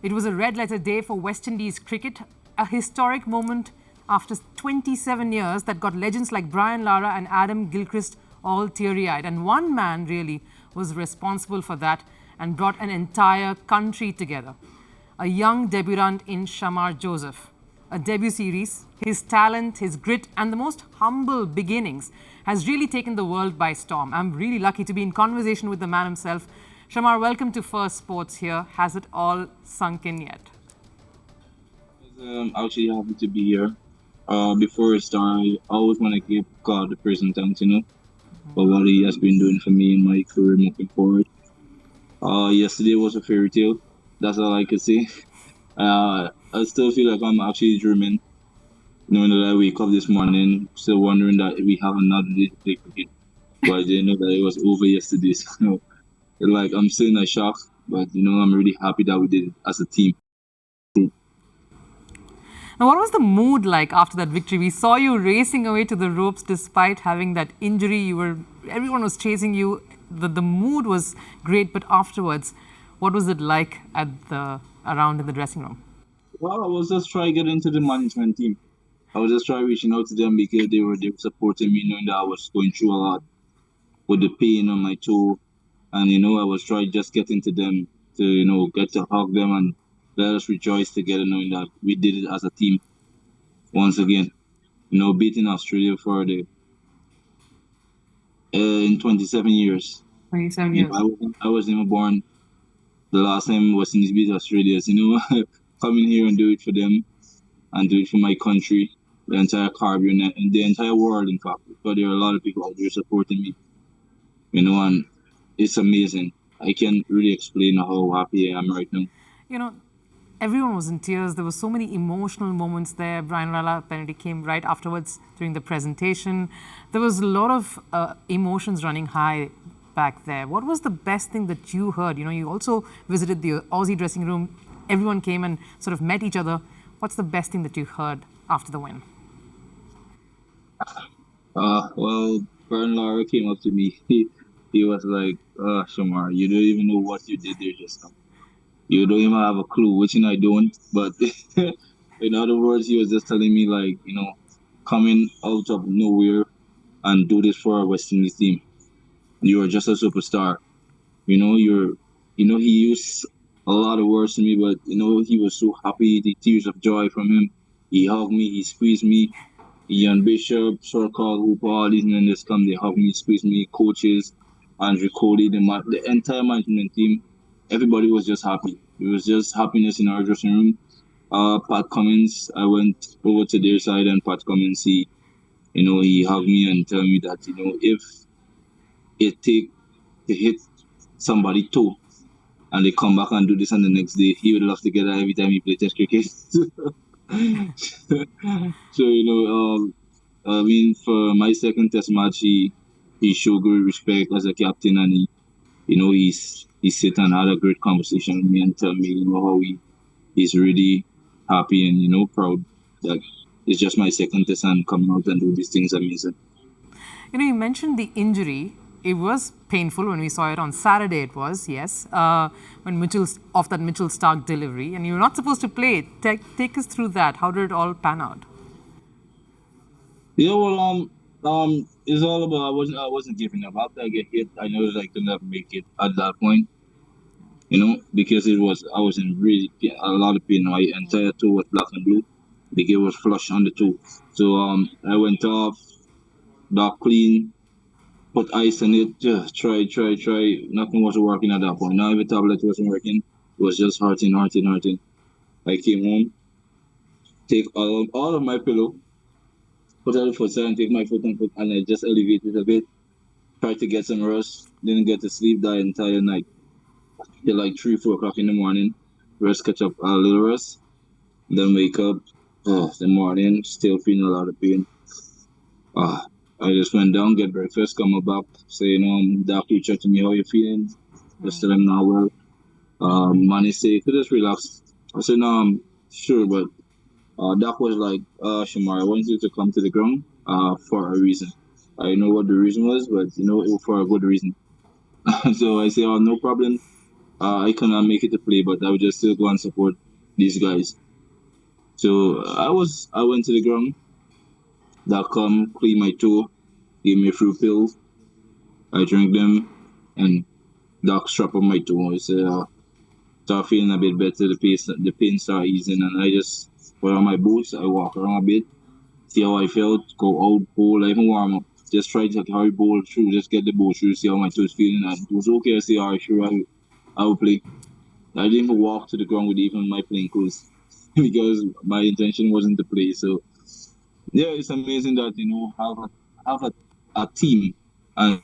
It was a red-letter day for West Indies cricket, a historic moment after 27 years that got legends like Brian Lara and Adam Gilchrist all teary-eyed. And one man really was responsible for that and brought an entire country together. A young debutant in Shamar Joseph. A debut series, his talent, his grit and the most humble beginnings has really taken the world by storm. I'm really lucky to be in conversation with the man himself. Shamar, welcome to Firstpost here. Has it all sunk in yet? I'm actually happy to be here. Before I start, I always want to give God the praise and thanks, for what He has been doing for me in my career moving forward. Yesterday was a fairy tale. That's all I could say. I still feel like I'm actually dreaming, knowing that I wake up this morning, still wondering that we have another day to play cricket. But I didn't know that it was over yesterday. So, like, I'm still in a shock, but I'm really happy that we did it as a team. Now, what was the mood like after that victory? We saw you racing away to the ropes despite having that injury. Everyone was chasing you. The mood was great, but afterwards, what was it like around in the dressing room? Well, I was just trying to get into the management team. I was just trying reaching out to them because they were supporting me, knowing that I was going through a lot with the pain on my toe. And, I was trying just getting to them to, get to hug them and let us rejoice together, knowing that we did it as a team once again. Beating Australia for in 27 years. 27 years. I wasn't even born the last time West Indies beat Australia. Coming here and do it for them and do it for my country, the entire Caribbean and the entire world, in fact. Because there are a lot of people out there supporting me, and it's amazing. I can't really explain how happy I am right now. Everyone was in tears. There were so many emotional moments there. Brian Lara apparently came right afterwards during the presentation. There was a lot of emotions running high back there. What was the best thing that you heard? You also visited the Aussie dressing room. Everyone came and sort of met each other. What's the best thing that you heard after the win? Well, Brian Lara came up to me. He was like, Shamar, you don't even know what you did there just now. You don't even have a clue, which I don't. But in other words, he was just telling me, like, coming out of nowhere and do this for our West Indies team. You are just a superstar. He used a lot of words to me, but, he was so happy, the tears of joy from him. He hugged me, he squeezed me. Ian Bishop, Circle, Rupha, all these men just come, they hug me, squeeze me, coaches, Andrew Cody, the entire management team. Everybody was just happy. It was just happiness in our dressing room. Pat Cummins, I went over to their side, and Pat Cummins, he hugged me and told me that, if it take to hit somebody toe and they come back and do this on the next day, he would love to get that every time he play test cricket. So, for my second test match, he showed great respect as a captain, and he sit and had a great conversation with me and tell me, how he's really happy and, proud that it's just my second test and coming out and do these things amazing. You mentioned the injury. It was painful when we saw it on Saturday. It was, yes, when Mitchell Starc delivery, and you're not supposed to play. Take us through that. How did it all pan out? Yeah, well, it's all about I wasn't giving up. After I get hit, I know that I could never make it at that point. Because I was in really a lot of pain. My entire toe was black and blue. The game was flush on the toe. So I went off, doc clean, put ice in it, just try. Nothing was working at that point. Now every tablet wasn't working. It was just hurting. I came home, take all of my pillow, put it on the foot side and take my foot and I just elevated a bit. Tried to get some rest. Didn't get to sleep that entire night. Till like 3-4 o'clock in the morning. Rest, catch up a little rest. Then wake up the morning, still feeling a lot of pain. I just went down, get breakfast, come back, say, Doc reached out to me, how you feeling? Just tell him now, well, Manny say, could just relax. I said, no, I'm sure, but Doc was like, Shamar, I want you to come to the ground for a reason. I know what the reason was, but, it was for a good reason. So I say, no problem. I cannot make it to play, but I would just still go and support these guys. So I went to the ground. That come clean my toe, gave me a few pills. I drank them, and doc strap on my toe. I said, start feeling a bit better. The pain start easing, and I just put on my boots. I walk around a bit, see how I felt. Go out, bowl, I even warm up. Just try to hurry bowl through. Just get the bowl through. See how my toes feeling. And it was okay. I say, alright, sure, I will play. I didn't even walk to the ground with even my playing clothes because my intention wasn't to play. So yeah, it's amazing that have a team and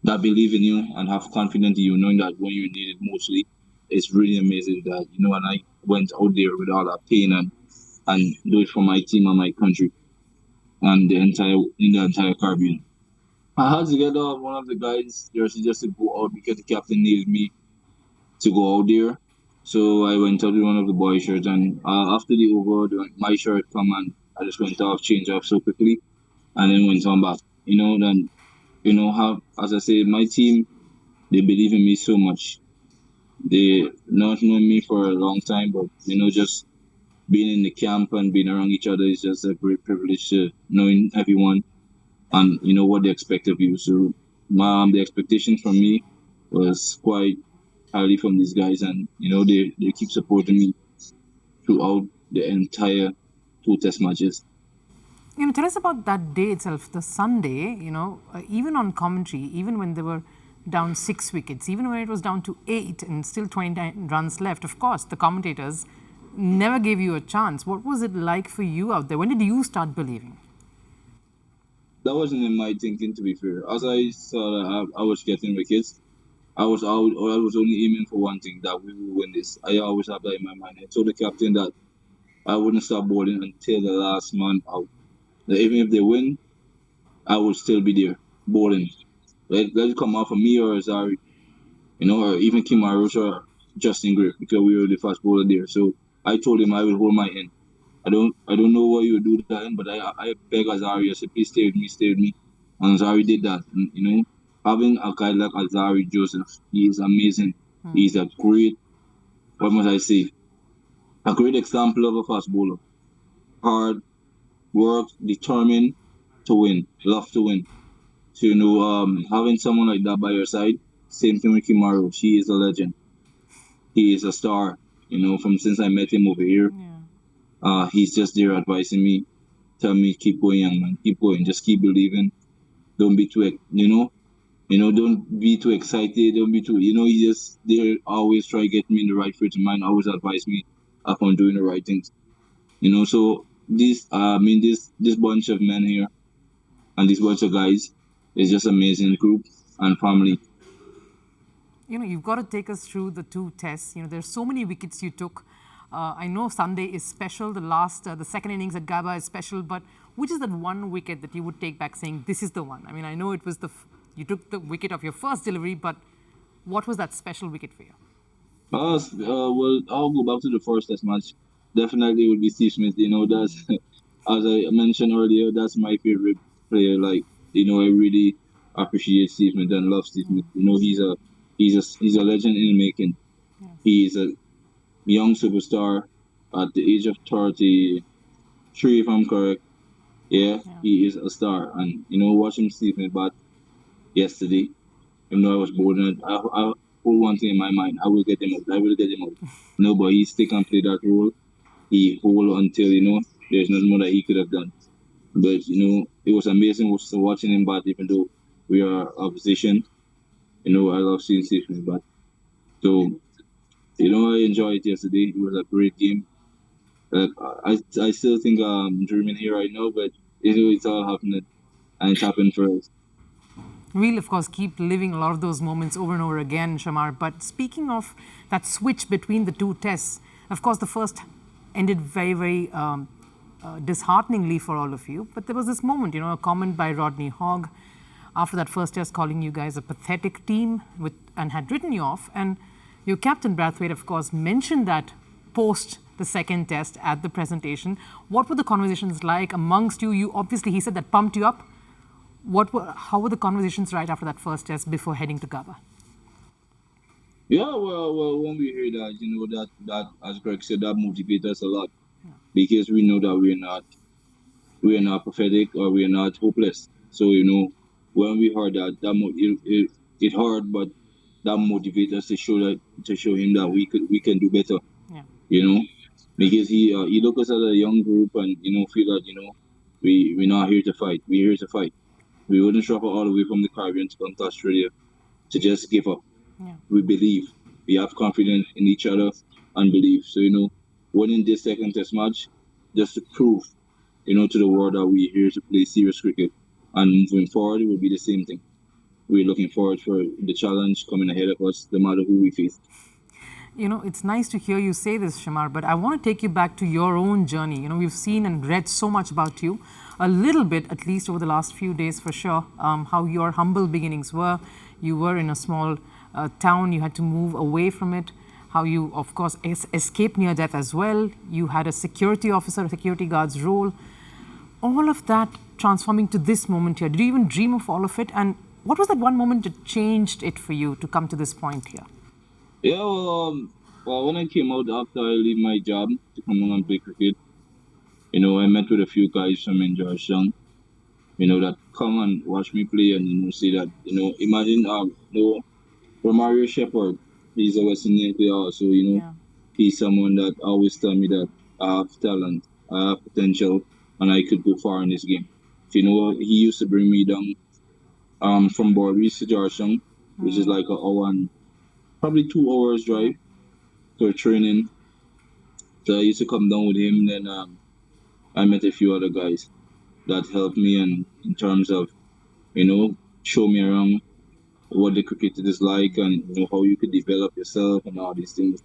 that believe in you and have confidence in you, knowing that when you need it mostly, it's really amazing that and I went out there with all that pain and do it for my team and my country and the entire Caribbean. I had to get off one of the guys jersey just to go out because the captain needed me to go out there. So I went out with one of the boy shirts, and after the over, my shirt come and I just went off, change off so quickly, and then went on back. Then how as I say, my team they believe in me so much. They not known me for a long time, but just being in the camp and being around each other is just a great privilege to knowing everyone and what they expect of you. So the expectation from me was quite highly from these guys, and they keep supporting me throughout the entire two test matches. Tell us about that day itself, the Sunday, even on commentary, even when they were down 6 wickets, even when it was down to 8 and still 29 runs left, of course, the commentators never gave you a chance. What was it like for you out there? When did you start believing? That wasn't in my thinking, to be fair. As I saw that I was getting wickets, I was only aiming for one thing, that we will win this. I always have that in my mind. I told the captain that I wouldn't stop bowling until the last man out. That even if they win, I would still be there bowling. Let it come out for me or Azari, or even Kim Arush or Justin Gray, because we were the fast bowler there. So I told him I will hold my end. I don't know what you would do then, but I beg Azari, I said, please stay with me. And Azari did that. And, having a guy like Shamar Joseph, he is amazing. He's a great, what must I say, a great example of a fast bowler. Hard, work, determined to win, love to win. So, having someone like that by your side, same thing with Kimaru. She is a legend. He is a star, from since I met him over here. Yeah. He's just there advising me, telling me, keep going, young man, keep going, just keep believing. Don't be too, don't be too excited, don't be too, he just there always try to get me in the right frame of mind, always advise me upon doing the right things. So this bunch of men here and this bunch of guys is just amazing group and family. You've got to take us through the two tests. There's so many wickets you took. I know Sunday is special. The second innings at Gabba is special. But which is that one wicket that you would take back saying, this is the one? I mean, I know it was you took the wicket of your first delivery, but what was that special wicket for you? Well, I'll go back to the first test match. Definitely would be Steve Smith. That's as I mentioned earlier, that's my favorite player. Like, I really appreciate Steve Smith and love Steve Smith. He's a legend in the making. Yeah. He is a young superstar at the age of 33, if I'm correct. Yeah, he is a star. And watching Steve Smith bat yesterday, even though I was bowling, I put one thing in my mind: I will get him out. But he still can play that role. He hold until there's nothing more that he could have done. But it was amazing watching him bat, even though we are opposition. I love seeing Steve Smith bat. So I enjoyed it yesterday. It was a great game. I still think I'm dreaming here right now, but it's all happening, and it's happened for us. We'll, of course, keep living a lot of those moments over and over again, Shamar. But speaking of that switch between the two tests, of course, the first ended very, very dishearteningly for all of you. But there was this moment, a comment by Rodney Hogg after that first test calling you guys a pathetic team and had written you off. And your captain, Brathwaite, of course, mentioned that post the second test at the presentation. What were the conversations like amongst you? Obviously, he said that pumped you up. How were the conversations right after that first test before heading to Gabba? Yeah, well, when we hear that, that as Greg said, that motivates us a lot because we know that we are not pathetic or we are not hopeless. So when we heard that, it hurt, but that motivates us to show him that we can do better. Yeah. You know, because he look us as a young group and feel that we're not here to fight. We're here to fight. We wouldn't travel all the way from the Caribbean to come to Australia to just give up. Yeah. We believe. We have confidence in each other and believe. So winning this second test match just to prove to the world that we're here to play serious cricket. And moving forward, it will be the same thing. We're looking forward for the challenge coming ahead of us, no matter who we face. It's nice to hear you say this, Shamar, but I want to take you back to your own journey. We've seen and read so much about you, a little bit, at least over the last few days for sure, how your humble beginnings were. You were in a small town, you had to move away from it, how you, of course, escaped near death as well. You had a security officer, a security guard's role. All of that transforming to this moment here. Did you even dream of all of it? And what was that one moment that changed it for you to come to this point here? Yeah, well, when I came out after I leave my job to come on and play cricket, I met with a few guys from in Georgetown, that come and watch me play and say that, imagine Romario Shepherd, he's a West Indian player also, Yeah. he's someone that always tell me that I have talent, I have potential, and I could go far in this game. So, he used to bring me down from Borby to Georgetown, which is like an hour and probably 2 hours drive for training. So I used to come down with him. Then I met a few other guys that helped me and in terms of show me around what the cricket is like and how you could develop yourself and all these things.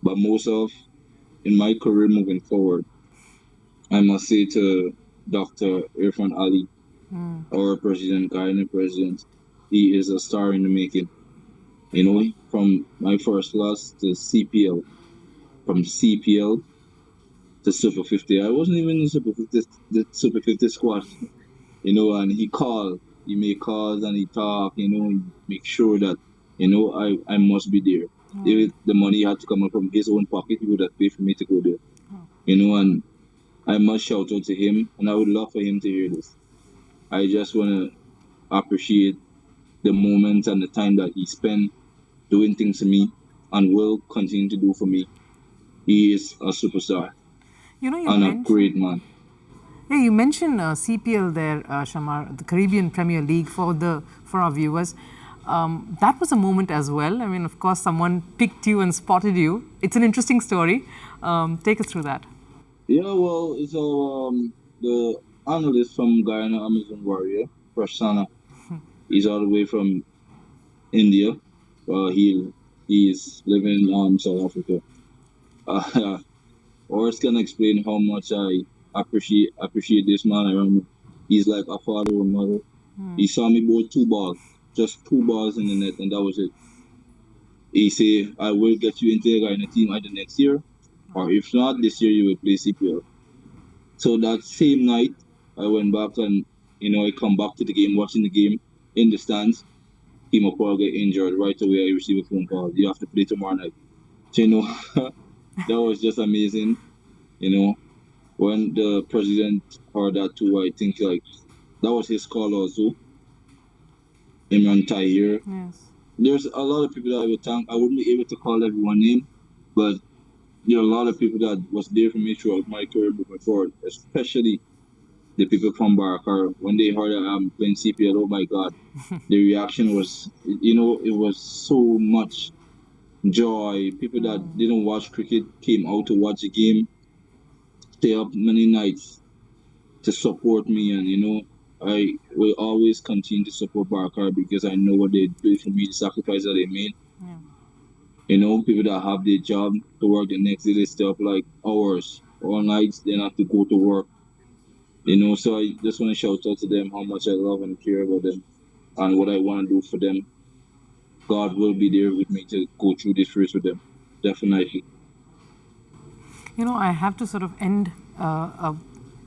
But most of in my career moving forward, I must say to Dr. Irfan Ali, our president, Guyana president, he is a star in the making. From my first class to CPL, from CPL to Super 50. I wasn't even in the Super 50 squad, and he make calls and he talk, he make sure that, I must be there. If the money had to come out from his own pocket, he would have paid for me to go there, and I must shout out to him, and I would love for him to hear this. I just want to appreciate the moments and the time that he spent doing things for me and will continue to do for me. He is a superstar You and a great man. Yeah, you mentioned CPL there, Shamar, the Caribbean Premier League for our viewers. That was a moment as well. I mean, of course, someone picked you and spotted you. It's an interesting story. Take us through that. Yeah, well, so the analyst from Guyana Amazon Warrior, Prasanna, he's all the way from India. He is living in South Africa. Oris can explain how much I appreciate this man around me. He's like a father or mother. He saw me bowl 2 balls, just 2 balls in the net, and that was it. He say, "I will get you into the Guyana team either next year, or if not, this year you will play CPL." So that same night, I went back and I come back to the game, watching the game in the stands. Timo Paul get injured right away. I receive a phone call. You have to play tomorrow night. So that was just amazing. When the president heard that too, I think like that was his call also. Imran Tahir. Yes. There's a lot of people that I would thank. I wouldn't be able to call everyone name, but there are a lot of people that was there for me throughout my career moving forward, especially the people from Barakar. When they heard that I'm playing CPL, oh my God, the reaction was, it was so much joy. People that didn't watch cricket came out to watch the game, stay up many nights to support me, and I will always continue to support Barakar because I know what they do for me, the sacrifice that they made. People that have their job to work the next day, they stay up like hours, all nights, then have to go to work. So I just want to shout out to them how much I love and care about them and what I want to do for them. God will be there with me to go through this race with them, definitely. I have to sort of end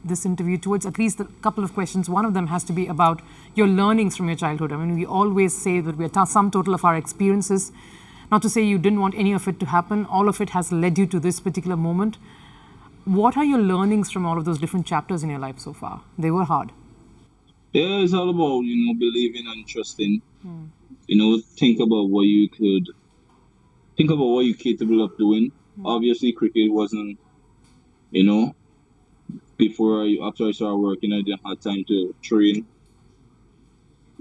this interview towards at least a couple of questions. One of them has to be about your learnings from your childhood. I mean, we always say that we are sum total of our experiences. Not to say you didn't want any of it to happen, all of it has led you to this particular moment. What are your learnings from all of those different chapters in your life so far? They were hard. Yeah, it's all about, believing and trusting. Think about what you're capable of doing. Obviously, cricket wasn't, you know, after I started working, I didn't have time to train.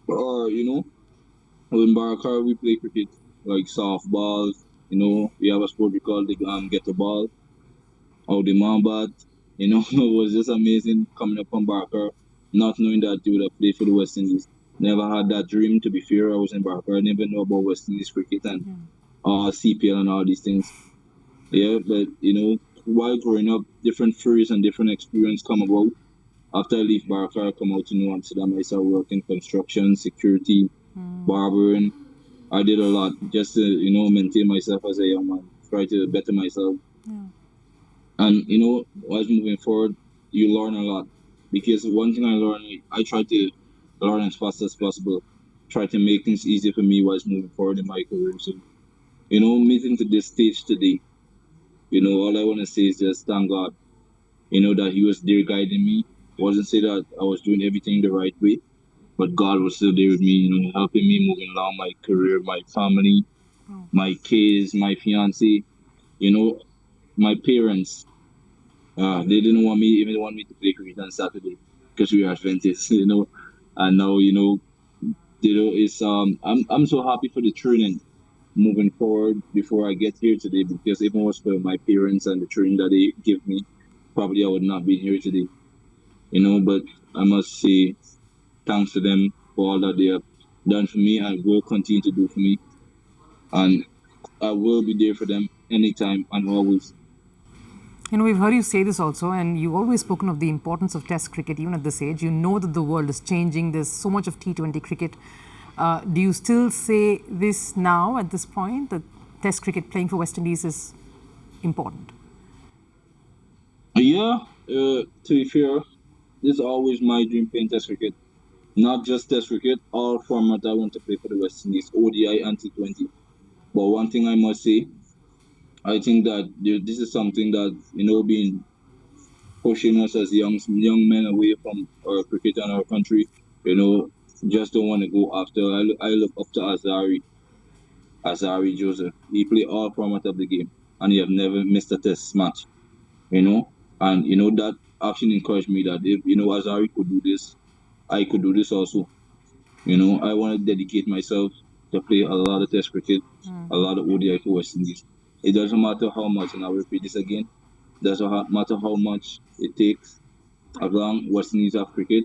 Or, in Barakar, we play cricket, like softball. We have a sport we call the get the ball, or the man bat. It was just amazing coming up on Barakar, not knowing that you would have played for the West Indies. Never had that dream, to be fair. I was in Barakar. I never know about West Indies cricket and CPL and all these things. Yeah, but, while growing up, different fears and different experience come about. After I leave Barakar, I come out to New Amsterdam. I started working construction, security, barbering. I did a lot just to, maintain myself as a young man, try to better myself. And, as moving forward, you learn a lot. Because one thing I learned, I try to learn as fast as possible. Try to make things easier for me while moving forward in my career. So, meeting to this stage today, all I want to say is just thank God, that He was there guiding me. Wasn't say that I was doing everything the right way, but God was still there with me, helping me moving along my career, my family, my kids, my fiance, my parents. They didn't even want me to play cricket on Saturday because we are Adventists, and now, it's I'm so happy for the training moving forward before I get here today, because if it was for my parents and the training that they give me, probably I would not be here today. But I must say thanks to them for all that they have done for me and will continue to do for me. And I will be there for them anytime and always. We've heard you say this also, and you've always spoken of the importance of Test cricket, even at this age. You know that the world is changing. There's so much of T20 cricket. Do you still say this now at this point, that Test cricket playing for West Indies is important? Yeah, to be fair, this is always my dream playing Test cricket. Not just Test cricket, all format I want to play for the West Indies, ODI and T20. But one thing I must say, I think that this is something that, been pushing us as young men away from our cricket and our country, just don't want to go after. I look up to Azari Joseph. He played all format of the game and he have never missed a test match, and, that action encouraged me that if, Azari could do this, I could do this also. I want to dedicate myself to play a lot of Test cricket, a lot of ODI for West Indies. It doesn't matter how much, and I'll repeat this again, doesn't matter how much it takes. As long as West Indies have cricket,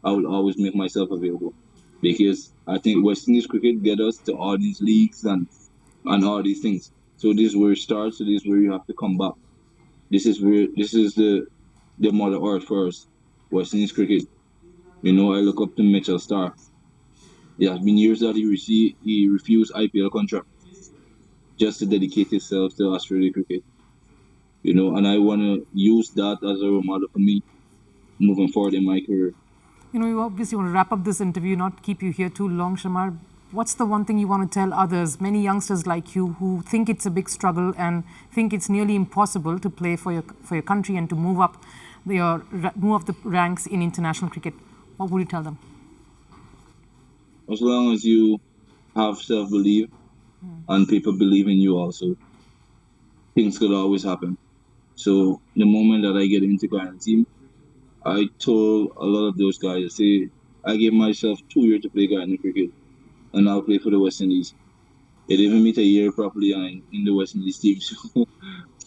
I will always make myself available. Because I think West Indies cricket get us to all these leagues and all these things. So this is where it starts, so this is where you have to come back. This is the mother earth for us, West Indies cricket. I look up to Mitchell Starr. It has been years that he refused IPL contract just to dedicate himself to Australia cricket. And I want to use that as a role model for me moving forward in my career. We obviously want to wrap up this interview, not keep you here too long, Shamar. What's the one thing you want to tell others, many youngsters like you, who think it's a big struggle and think it's nearly impossible to play for your country and to move up the ranks in international cricket? What would you tell them? As long as you have self-belief and people believe in you also, things could always happen. So the moment that I get into Ghana team, I told a lot of those guys, I gave myself 2 years to play Ghana cricket, and I'll play for the West Indies. It didn't meet a year properly in the West Indies team. So,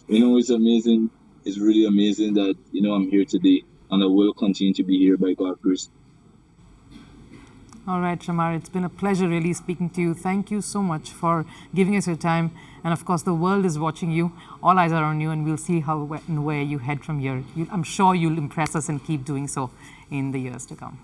it's amazing. It's really amazing that, I'm here today, and I will continue to be here by God's grace. All right, Shamar, it's been a pleasure really speaking to you. Thank you so much for giving us your time. And of course, the world is watching you. All eyes are on you, and we'll see how and where you head from here. I'm sure you'll impress us and keep doing so in the years to come.